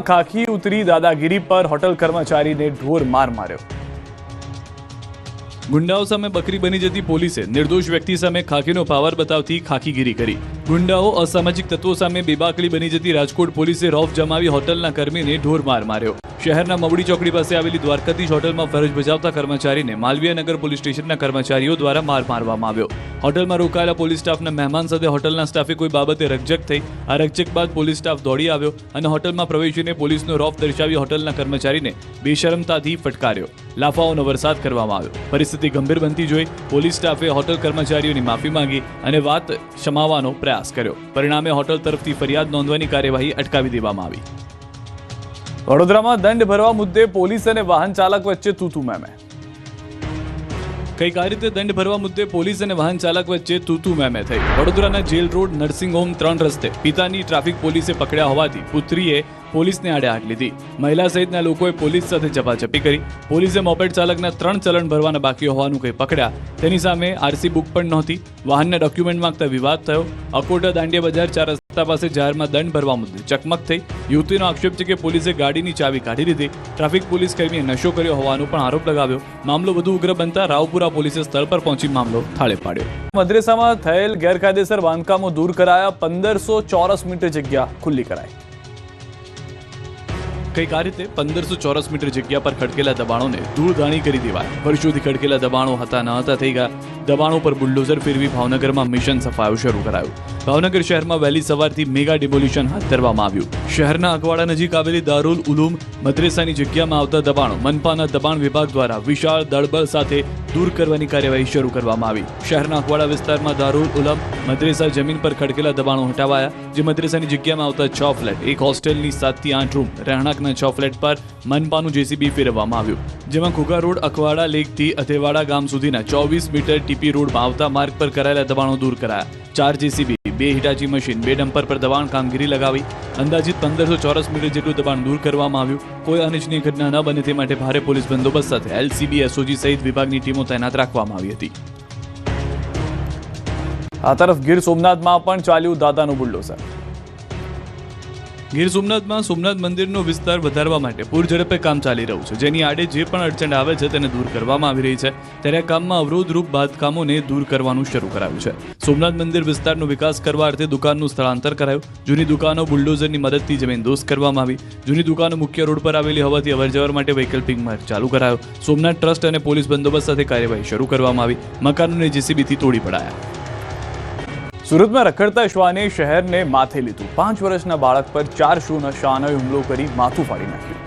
ખાખી ઉતરી દાદાગીરી પર હોટલ કર્મચારીને ઢોર માર માર્યો। ગુંડાઓ સામે બકરી બની જતી પોલીસે નિર્દોષ વ્યક્તિ સામે ખાખીનો પાવર બતાવતી ખાખીગીરી કરી। ગુંડાઓ અસામાજિક તત્વો સામે બેબાકડી બની જતી રાજકોટ પોલીસે રોફ જમાવી હોટલના કર્મીને ઢોર માર માર્યો। શહેરના મવડી ચોકડી પાસે આવેલી દ્વારકાધીશ હોટલમાં ફરજ બજાવતા કર્મચારીને માલવીયાનગર પોલીસ સ્ટેશનના કર્મચારીઓ દ્વારા માર મારવામાં આવ્યો। હોટલમાં રોકાયેલા પોલીસ સ્ટાફના મહેમાન સાથે હોટલના સ્ટાફે કોઈ બાબતે રકઝક થઈ। આ રકઝક બાદ પોલીસ સ્ટાફ દોડી આવ્યો અને હોટલમાં પ્રવેશીને પોલીસનો રોફ દર્શાવી હોટલના કર્મચારીને બેશરમતાથી ફટકાર્યો। લાફાઓનો વરસાદ કરવામાં આવ્યો। પરિસ્થિતિ ગંભીર બનતી જોઈ પોલીસ સ્ટાફે હોટલ કર્મચારીઓની માફી માંગી અને વાત શમાવવાનો પ્રયાસ કર્યો। પરિણામે હોટલ તરફથી ફરિયાદ નોંધવાની કાર્યવાહી અટકાવી દેવામાં આવી। વડોદરામાં દંડ ભરવા મુદ્દે પોલીસ અને વાહન ચાલક વચ્ચે તૂતુ મેમે। કઈક આ રીતે દંડ ભરવા મુદ્દે પોલીસ અને વાહન ચાલક વચ્ચે તૂતુ મેમે થઈ। વડોદરાના જેલ રોડ નર્સિંગ હોમ 3 રસ્તે પિતાની ટ્રાફિક પોલીસે પકડ્યા હોવાથી પુત્રીએ પોલીસને આડે હાથ લીધી। મહિલા સહિતના લોકોએ પોલીસ સાથે ઝપાઝપી કરી। પોલીસે મોપેડ ચાલકના 3 ચલણ ભરવાના બાકી હોવાનું કંઈ પકડ્યા। તેની સામે આરસી બુક પણ નહોતી। વાહનના ડોક્યુમેન્ટ માંગતા વિવાદ થયો। અકોટા દાંડિયા બજાર 4 રસ્તા પાસે જાહેરમાં દંડ ભરવા મુદ્દે ચકમક થઈ। યુવતીનો આક્ષેપ છે કે પોલીસે ગાડીની ચાવી કાઢી લીધી। ટ્રાફિક પોલીસ કર્મીએ નશો કર્યો હોવાનો પણ આરોપ લગાવ્યો। મામલો વધુ ઉગ્ર બનતા રાવપુરા પોલીસે સ્થળ પર પહોંચી મામલો થાળે પાડ્યો। મદ્રેસામાં થયેલ ગેરકાયદેસર બાંધકામો દૂર કરાયા। 1500 ચોરસ મીટર જગ્યા ખુલ્લી કરાઈ। કઈક આ રીતે 1500 ચોરસ મીટર જગ્યા પર ખડકેલા દબાણોને ધૂળધાણી કરી દેવાય। વર્ષોથી ખડકેલા દબાણો હતા ન હતા થઈ ગયા। દબાણો પર બુલડોઝર ફેરવી ભાવનગરમાં મિશન સફાયો શરૂ કરાયું। ભાવનગર શહેરમાં વહેલી સવારથી મેગા ડિમોલિશન હાથ ધરવામાં આવ્યું। શહેરના અકવાડા નજીક આવેલી દારૂલ ઉલૂમ મદ્રેસાની જગ્યામાં આવતા દબાણો મનપાના દબાણ વિભાગ દ્વારા વિશાળ દળબળ સાથે દૂર કરવાની કાર્યવાહી શરૂ કરવામાં આવી। શહેરના અકવાડા વિસ્તારમાં દારૂલ ઉલૂમ મદ્રેસા જમીન પર ખડકેલા દબાણો હટાવાયા। જે મદ્રેસાની જગ્યામાં આવતા 6 ફ્લેટ, એક હોસ્ટેલની 7 થી 8 રૂમ, રહેણાંકના 6 ફ્લેટ પર મનપાનું જેસીબી ફેરવવામાં આવ્યું। જેમાં ઘોઘા રોડ અકવાડા લેકથી અથેવાડા ગામ સુધીના 24 મીટર ટીપી રોડમાં આવતા માર્ગ પર કરાયેલા દબાણો દૂર કરાયા। 4 જેસીબી, 2 હિટાચી મશીન, 2 ડમ્પર પર દબાણ કામગીરી લગાવી અંદાજિત 1500 ચોરસ મીટર જેટલું દબાણ દૂર કરવામાં આવ્યું। કોઈ અનિચ્છનીય ઘટના ન બને તે માટે ભારે પોલીસ બંદોબસ્ત સાથે એલસીબી, એસઓજી સહિત વિભાગની ટીમો તૈનાત રાખવામાં આવી હતી। આ તરફ ગીર સોમનાથમાં પણ ચાલ્યું દાદાનું બુલડોઝર। ગીર સોમનાથમાં સોમનાથ મંદિરનો વિસ્તાર વધારવા માટે પૂર ઝડપે કામ ચાલી રહ્યું છે। જેની આડે જે પણ અડચણ આવે છે તેને દૂર કરવામાં આવી રહી છે। ત્યારે આ કામમાં અવરોધરૂપ બાંધકામોને દૂર કરવાનું શરૂ કરાયું છે। સોમનાથ મંદિર વિસ્તારનો વિકાસ કરવા અર્થે દુકાનનું સ્થળાંતર કરાયું। જૂની દુકાનો બુલડોઝરની મદદથી જમીનદોસ્ત કરવામાં આવી। જૂની દુકાનો મુખ્ય રોડ પર આવેલી હોવાથી અવરજવર માટે વૈકલ્પિક માર્ગ ચાલુ કરાયો। સોમનાથ ટ્રસ્ટ અને પોલીસ બંદોબસ્ત સાથે કાર્યવાહી શરૂ કરવામાં આવી। મકાનોને જેસીબીથી તોડી પડાયા। સુરતમાં રખડતા શ્વાને શહેરને માથે લીધું। 5 વર્ષના બાળક પર 4 શૂના શ્વાનોએ હુમલો કરી માથું ફાડી નાખ્યું।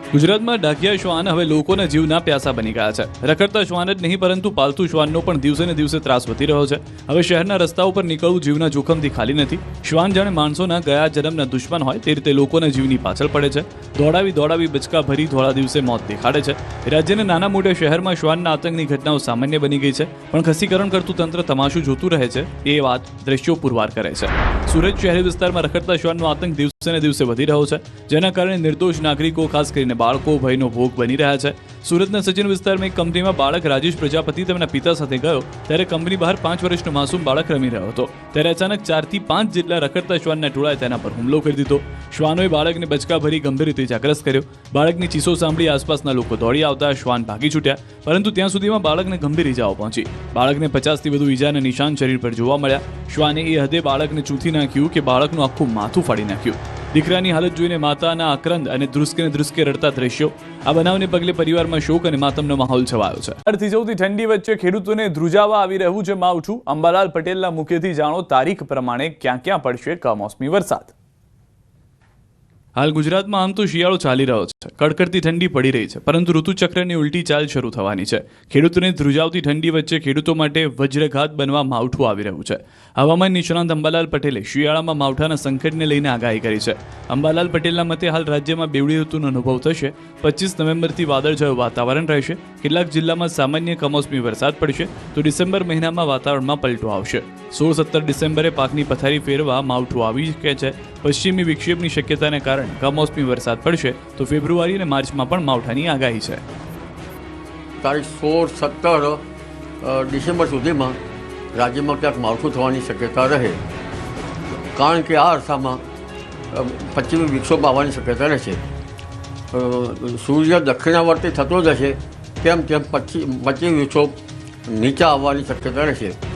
ગુજરાતમાં ડાઘિયા શ્વાન હવે લોકોના જીવના પ્યાસા બની ગયા છે। રખડતા શ્વાન જ નહીં પરંતુ પાલતુ શ્વાનનો પણ દિવસે ને દિવસે ત્રાસ વધી રહ્યો છે। હવે શહેરના રસ્તાઓ પર નીકળવું જીવના જોખમથી ખાલી નથી। શ્વાન જાણે માણસોના ગયા જન્મના દુશ્મન હોય તે રીતે લોકોના જીવની પાછળ પડે છે। દોડાવી બચકા ભરી થોડા દિવસે મોત દેખાડે છે। રાજ્યના નાના મોટા શહેરમાં શ્વાનના આતંકની ઘટનાઓ સામાન્ય બની ગઈ છે। પણ ખસીકરણ કરતું તંત્ર તમાશું જોતું રહે છે એ વાત દ્રશ્યો પુરવાર કરે છે। સુરત શહેરી વિસ્તારમાં રખડતા શ્વાનનો આતંક દિવસે ને દિવસે વધી રહ્યો છે। જેના કારણે નિર્દોષ નાગરિકો ખાસ કરીને બાળકો ભયનો ભોગ બની રહ્યા છે। સુરતના સચિન વિસ્તારમાં એક કંપનીમાં બાળક રાજેશ પ્રજાપતિ તેમના પિતા સાથે ગયો ત્યારે કંપની બહાર 5 વર્ષનો માસૂમ બાળક રમી રહ્યો હતો। ત્યારે અચાનક 4 થી 5 જેટલા રખડતા શ્વાનના ટોળાએ તેના પર હુમલો કરી દીધો। શ્વાનોએ બાળકને બચકા ભરી ગંભીર રીતે ઇજાગ્રસ્ત કર્યો। બાળકની ચીસો સાંભળી આસપાસના લોકો દોડી આવતા શ્વાન ભાગી છૂટ્યા પરંતુ ત્યાં સુધીમાં બાળકને ગંભીર ઇજાઓ પહોંચી। બાળકને 50 થી વધુ ઇજાના નિશાન શરીર પર જોવા મળ્યા। શ્વાને એ હદે બાળકને ચૂંથી નાખ્યું કે બાળકનું આખું માથું ફાડી નાખ્યું। દીકરાની હાલત જોઈને માતાના આક્રંદ અને ધ્રુસકે રડતા દ્રશ્યો। આ બનાવને પગલે પરિવારમાં શોક અને માતમનો માહોલ છવાયો છે। થીજવતી ઠંડી વચ્ચે ખેડૂતોને ધ્રુજાવા આવી રહ્યું છે માવઠું। અંબાલાલ પટેલના મુખેથી જાણો તારીખ પ્રમાણે ક્યાં ક્યાં પડશે કમોસમી વરસાદ। હાલ ગુજરાતમાં આમ તો શિયાળો ચાલી રહ્યો છે। કડકડતી ઠંડી પડી રહી છે પરંતુ ઋતુચક્રની ઉલટી ચાલ શરૂ થવાની છે। ખેડૂતોને ધ્રુજાવતી ઠંડી વચ્ચે ખેડૂતો માટે વજ્રઘાત બનવા માવઠું આવી રહ્યું છે। હવામાન નિષ્ણાંત અંબાલાલ પટેલે શિયાળામાં માવઠાના સંકટને લઈને આગાહી કરી છે। અંબાલાલ પટેલના મતે હાલ રાજ્યમાં બેવડી ઋતુનો અનુભવ થશે। 25 નવેમ્બરથી વાદળછાયું વાતાવરણ રહેશે। કેટલાક જિલ્લામાં સામાન્ય કમોસમી વરસાદ પડશે તો ડિસેમ્બર મહિનામાં વાતાવરણમાં પલટો આવશે। 16-17 ડિસેમ્બરે પાકની પથારી ફેરવા માવઠું આવી શકે છે। પશ્ચિમી વિક્ષેપની શક્યતાને કારણે કમોસમી વરસાદ પડશે તો ફેબ્રુઆરી અને માર્ચમાં પણ માવઠાની આગાહી છે। તારીખ 16-17 ડિસેમ્બર સુધીમાં રાજ્યમાં ક્યાંક માવઠું થવાની શક્યતા રહે। કારણ કે આ અરસામાં પશ્ચિમી વિક્ષોભ આવવાની શક્યતા રહેશે. સૂર્ય દક્ષિણાવર્તી થતો જશે તેમ તેમ પશ્ચિમ વિક્ષોભ નીચે આવવાની શક્યતા રહેશે.